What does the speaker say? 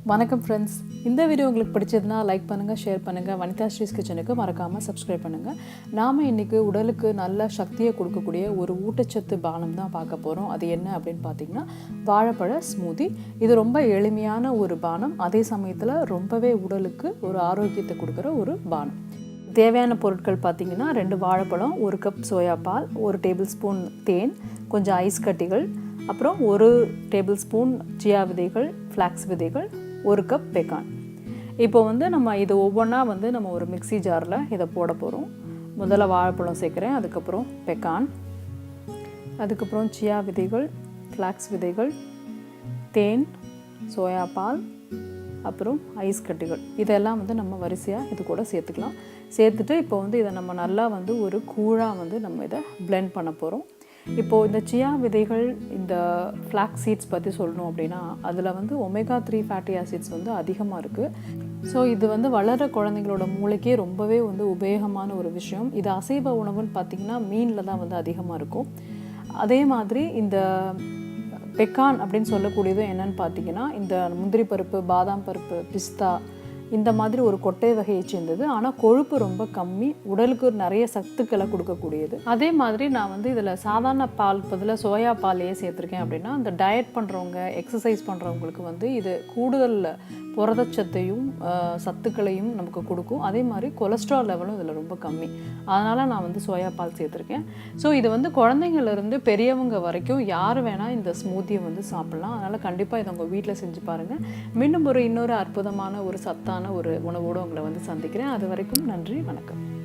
வணக்கம் ஃப்ரெண்ட்ஸ், இந்த வீடியோ உங்களுக்கு பிடிச்சதுன்னா லைக் பண்ணுங்கள், ஷேர் பண்ணுங்கள். வனிதா ஸ்ரீஸ் கிச்சனுக்கு மறக்காமல் சப்ஸ்கிரைப் பண்ணுங்கள். நாம் இன்றைக்கி உடலுக்கு நல்ல சக்தியை கொடுக்கக்கூடிய ஒரு ஊட்டச்சத்து பானம் தான் பார்க்க போகிறோம். அது என்ன அப்படின்னு பார்த்தீங்கன்னா வாழைப்பழ ஸ்மூதி. இது ரொம்ப எளிமையான ஒரு பானம், அதே சமயத்தில் ரொம்பவே உடலுக்கு ஒரு ஆரோக்கியத்தை கொடுக்குற ஒரு பானம். தேவையான பொருட்கள் பார்த்திங்கன்னா 2 வாழைப்பழம், 1 கப் சோயா பால், 1 டேபிள் ஸ்பூன் தேன், கொஞ்சம் ஐஸ் கட்டிகள், அப்புறம் 1 டேபிள் ஸ்பூன் சியா விதைகள், ஃப்ளாக்ஸ் விதைகள், 1 கப் பெக்கான். இப்போ நம்ம இது ஒவ்வொன்றா நம்ம ஒரு மிக்ஸி ஜாரில் இதை போட போகிறோம். முதல்ல வாழைப்பழம் சேர்க்குறேன், அதுக்கப்புறம் பெக்கான், அதுக்கப்புறம் சியா விதைகள், ஃப்ளாக்ஸ் விதைகள், தேன், சோயா பால், அப்புறம் ஐஸ் கட்டிகள். இதெல்லாம் நம்ம வரிசையாக இது கூட சேர்த்துக்கலாம். சேர்த்துட்டு இப்போ இதை நம்ம நல்லா ஒரு கூழாக நம்ம இதை பிளெண்ட் பண்ண போகிறோம். இப்போது இந்த சியா விதைகள், இந்த ஃப்ளாக்ஸ் சீட்ஸ் பற்றி சொல்லணும் அப்படின்னா அதில் ஒமேகா 3 ஃபேட்டி ஆசிட்ஸ் அதிகமாக இருக்குது. ஸோ இது வளர குழந்தைங்களோட மூளைக்கே ரொம்பவே உபயோகமான ஒரு விஷயம். இது அசைவ உணவுன்னு பார்த்திங்கன்னா மீனில் தான் அதிகமாக இருக்கும். அதே மாதிரி இந்த பெக்கான் அப்படின்னு சொல்லக்கூடியது என்னன்னு பார்த்தீங்கன்னா இந்த முந்திரி பருப்பு, பாதாம் பருப்பு, பிஸ்தா, இந்த மாதிரி ஒரு கொட்டை வகையை சேர்ந்தது. ஆனால் கொழுப்பு ரொம்ப கம்மி, உடலுக்கு நிறைய சத்துக்களை கொடுக்கக்கூடியது. அதே மாதிரி நான் இதில் சாதாரண பால் பதிலாக சோயா பாலையே சேர்த்துருக்கேன். அப்படின்னா இந்த டயட் பண்ணுறவங்க, எக்ஸசைஸ் பண்ணுறவங்களுக்கு இது கூடுதல் புரதச்சத்தையும் சத்துக்களையும் நமக்கு கொடுக்கும். அதே மாதிரி கொலஸ்ட்ரால் லெவலும் இதில் ரொம்ப கம்மி. அதனால் நான் சோயா பால் சேர்த்துருக்கேன். ஸோ இது குழந்தைங்கள்லேருந்து பெரியவங்க வரைக்கும் யார் வேணால் இந்த ஸ்மூத்தியை சாப்பிட்லாம். அதனால் கண்டிப்பாக இதை உங்கள் வீட்டில் செஞ்சு பாருங்கள். மீண்டும் இன்னொரு அற்புதமான ஒரு சத்தான ஒரு உணவோடு உங்களை சந்திக்கிறேன். அது வரைக்கும் நன்றி, வணக்கம்.